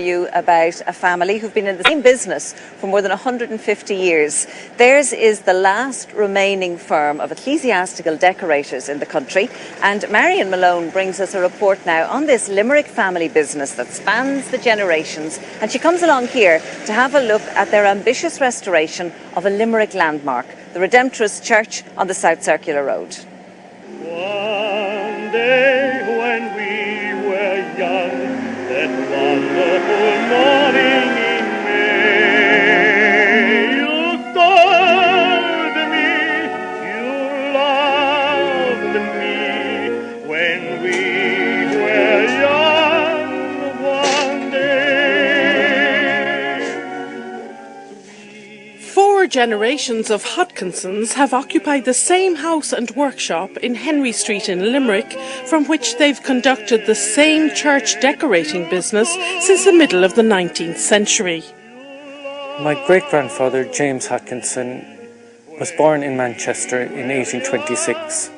You about a family who've been in the same business for more than 150 years. Theirs is the last remaining firm of ecclesiastical decorators in the country, and Marion Malone brings us a report now on this Limerick family business that spans the generations, and she comes along here to have a look at their ambitious restoration of a Limerick landmark, the Redemptorist Church on the South Circular Road. One day when we were young, that wonderful morning in May, you told me you loved me when we were young one day. 4 generations of Hodkinsons have occupied the same house and workshop in Henry Street in Limerick, from which they've conducted the same church decorating business since the middle of the 19th century. My great-grandfather, James Hodkinson, was born in Manchester in 1826.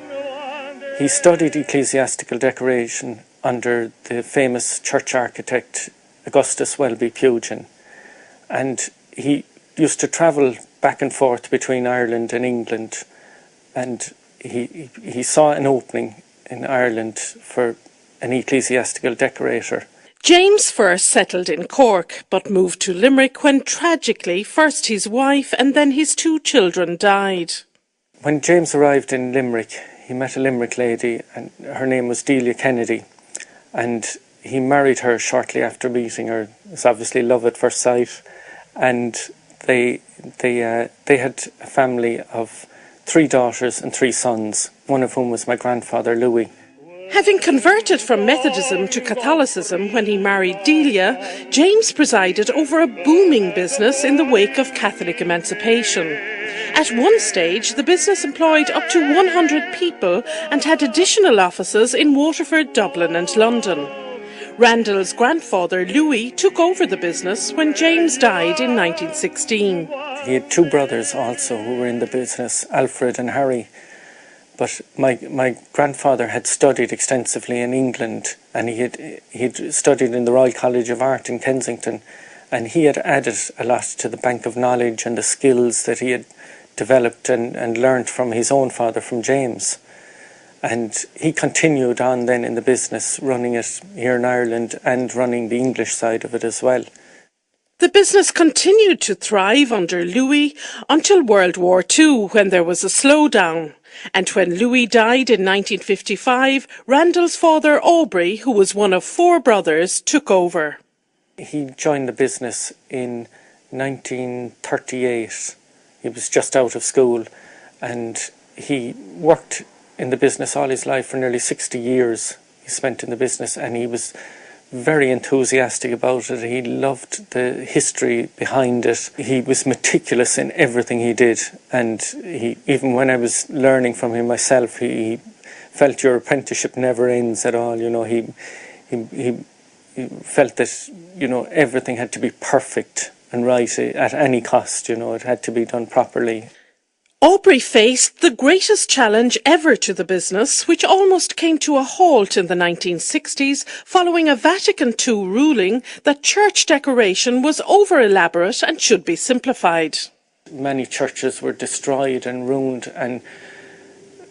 He studied ecclesiastical decoration under the famous church architect Augustus Welby Pugin, and he used to travel back and forth between Ireland and England, and he saw an opening in Ireland for an ecclesiastical decorator. James first settled in Cork, but moved to Limerick when tragically first his wife and then his 2 children died. When James arrived in Limerick, he met a Limerick lady, and her name was Delia Kennedy, and he married her shortly after meeting her. It was obviously love at first sight, and they had a family of 3 daughters and 3 sons, one of whom was my grandfather Louis. Having converted from Methodism to Catholicism when he married Delia, James presided over a booming business in the wake of Catholic emancipation. At one stage, the business employed up to 100 people and had additional offices in Waterford, Dublin and London. Randal's grandfather Louis took over the business when James died in 1916. He had 2 brothers also who were in the business, Alfred and Harry. But my grandfather had studied extensively in England, and he'd studied in the Royal College of Art in Kensington, and he had added a lot to the bank of knowledge and the skills that he had developed and learnt from his own father, from James. And he continued on then in the business, running it here in Ireland and running the English side of it as well. The business continued to thrive under Louis until World War II, when there was a slowdown. And when Louis died in 1955, Randal's father Aubrey, who was one of 4 brothers, took over. He joined the business in 1938. He was just out of school, and he worked in the business all his life. For nearly 60 years he spent in the business, and he was very enthusiastic about it. He loved the history behind it. He was meticulous in everything he did, and even when I was learning from him myself, he felt your apprenticeship never ends at all. You know, he felt that, you know, everything had to be perfect and right at any cost. You know, it had to be done properly. Aubrey faced the greatest challenge ever to the business, which almost came to a halt in the 1960s following a Vatican II ruling that church decoration was over-elaborate and should be simplified. Many churches were destroyed and ruined, and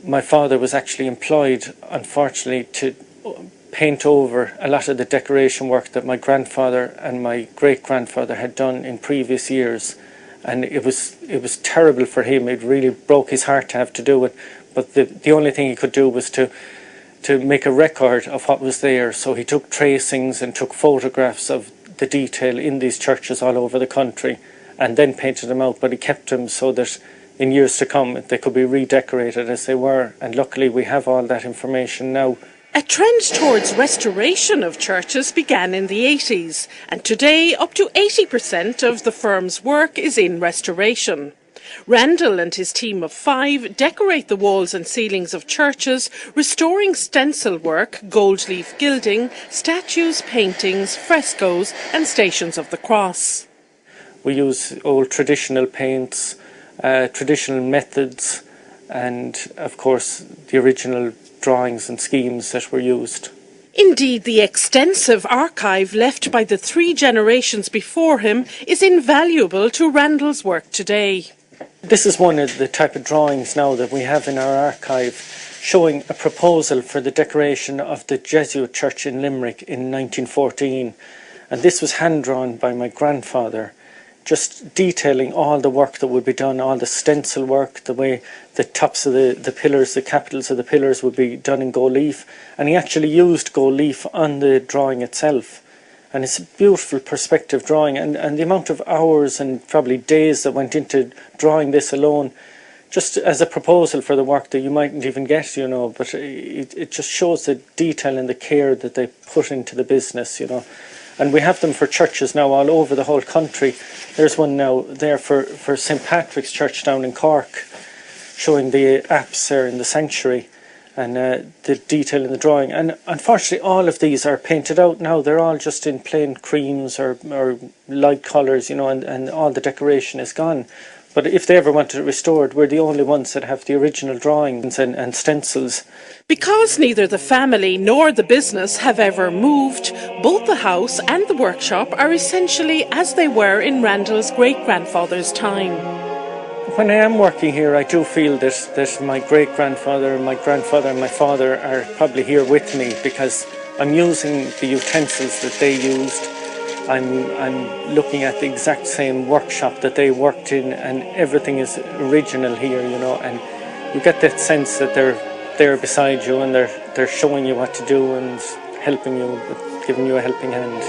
my father was actually employed, unfortunately, to paint over a lot of the decoration work that my grandfather and my great-grandfather had done in previous years. And it was terrible for him. It really broke his heart to have to do it. But the only thing he could do was to make a record of what was there. So he took tracings and took photographs of the detail in these churches all over the country, and then painted them out. But he kept them so that in years to come they could be redecorated as they were. And luckily we have all that information now. A trend towards restoration of churches began in the 80s, and today up to 80% of the firm's work is in restoration. Randal and his team of 5 decorate the walls and ceilings of churches, restoring stencil work, gold leaf gilding, statues, paintings, frescoes and Stations of the Cross. We use old traditional paints, traditional methods, and of course the original drawings and schemes that were used. Indeed, the extensive archive left by the 3 generations before him is invaluable to Randal's work today. This is one of the type of drawings now that we have in our archive, showing a proposal for the decoration of the Jesuit church in Limerick in 1914. And this was hand-drawn by my grandfather, just detailing all the work that would be done, all the stencil work, the way the tops of the pillars, the capitals of the pillars would be done in gold leaf. And he actually used gold leaf on the drawing itself. And it's a beautiful perspective drawing, and the amount of hours and probably days that went into drawing this alone, just as a proposal for the work that you mightn't even get, you know, but it just shows the detail and the care that they put into the business, you know. And we have them for churches now all over the whole country. There's one now there for St Patrick's Church down in Cork, showing the apse there in the sanctuary and the detail in the drawing. And unfortunately all of these are painted out now. They're all just in plain creams or light colours, you know, and all the decoration is gone. But if they ever wanted it restored, we're the only ones that have the original drawings and stencils. Because neither the family nor the business have ever moved, both the house and the workshop are essentially as they were in Randal's great-grandfather's time. When I am working here, I do feel that my great-grandfather and my grandfather and my father are probably here with me, because I'm using the utensils that they used. I'm looking at the exact same workshop that they worked in, and everything is original here, you know, and you get that sense that they're there beside you and they're showing you what to do and helping you, giving you a helping hand.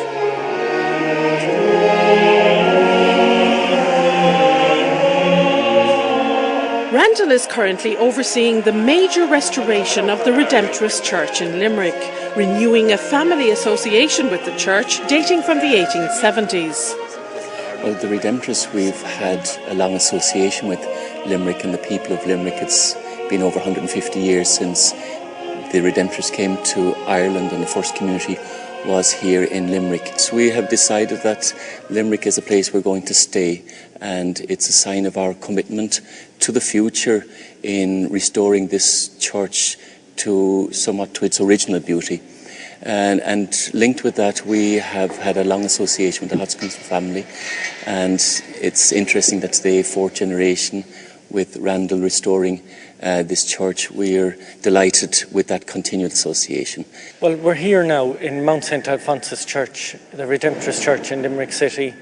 Randal is currently overseeing the major restoration of the Redemptorist Church in Limerick, renewing a family association with the church dating from the 1870s. Well, the Redemptorists, we've had a long association with Limerick and the people of Limerick. It's been over 150 years since the Redemptorists came to Ireland, and the first community was here in Limerick. So we have decided that Limerick is a place we're going to stay, and it's a sign of our commitment to the future in restoring this church to somewhat to its original beauty. And linked with that, we have had a long association with the Hodkinson family, and it's interesting that today, 4th generation, with Randal restoring this church. We're delighted with that continued association. Well, we're here now in Mount St Alphonsus Church, the Redemptorist Church in Limerick City,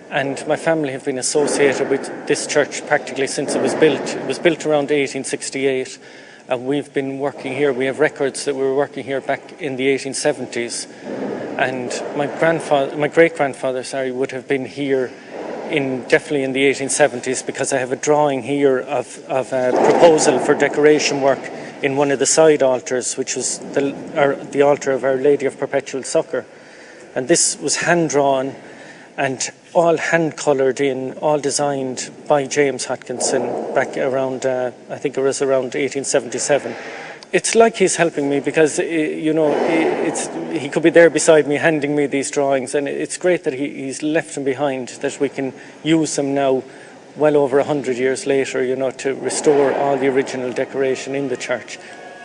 and my family have been associated with this church practically since it was built. It was built around 1868, and we've been working here. We have records that we were working here back in the 1870s, and my great-grandfather, would have been here definitely in the 1870s, because I have a drawing here of a proposal for decoration work in one of the side altars, which was the altar of Our Lady of Perpetual Succour. And this was hand-drawn and all hand-coloured in, all designed by James Hodkinson back around, I think it was around 1877. It's like he's helping me, because, you know, he could be there beside me handing me these drawings, and it's great that he's left them behind, that we can use them now well over 100 years later, you know, to restore all the original decoration in the church.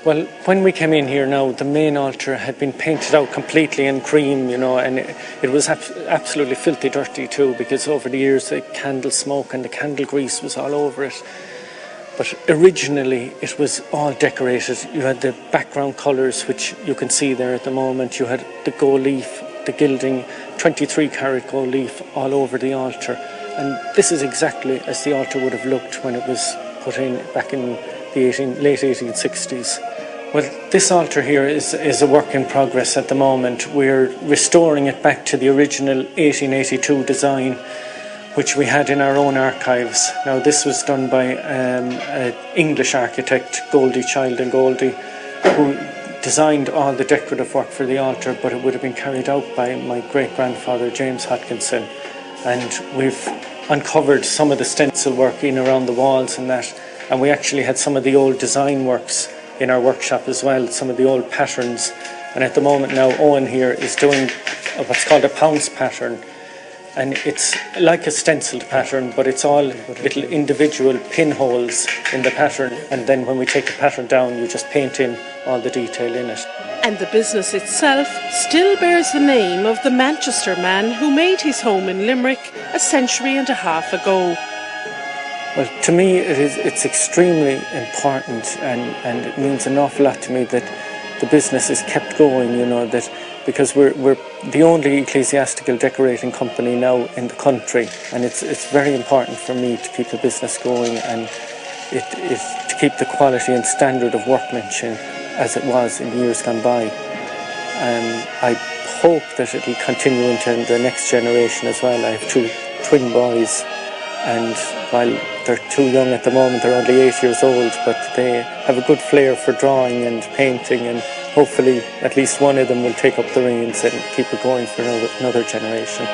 Well, when we came in here now, the main altar had been painted out completely in cream, you know, and it was absolutely filthy dirty too, because over the years the candle smoke and the candle grease was all over it. But originally it was all decorated. You had the background colours, which you can see there at the moment. You had the gold leaf, the gilding, 23 carat gold leaf all over the altar. And this is exactly as the altar would have looked when it was put in back in the late 1860s. Well, this altar here is a work in progress at the moment. We're restoring it back to the original 1882 design, which we had in our own archives. Now, this was done by an English architect, Goldie, Child and Goldie, who designed all the decorative work for the altar, but it would have been carried out by my great-grandfather, James Hodkinson. And we've uncovered some of the stencil work in around the walls and that, and we actually had some of the old design works in our workshop as well, some of the old patterns. And at the moment now, Owen here is doing what's called a pounce pattern. And it's like a stenciled pattern, but it's all little individual pinholes in the pattern. And then when we take the pattern down, you just paint in all the detail in it. And the business itself still bears the name of the Manchester man who made his home in Limerick a century and a half ago. Well, to me it's extremely important, and it means an awful lot to me that the business is kept going, you know, that because we're the only ecclesiastical decorating company now in the country, and it's very important for me to keep the business going, and it to keep the quality and standard of workmanship as it was in years gone by. I hope that it will continue into the next generation as well. I have two twin boys, and while they're too young at the moment, they're only 8 years old, but they have a good flair for drawing and painting, and hopefully at least one of them will take up the reins and keep it going for another generation.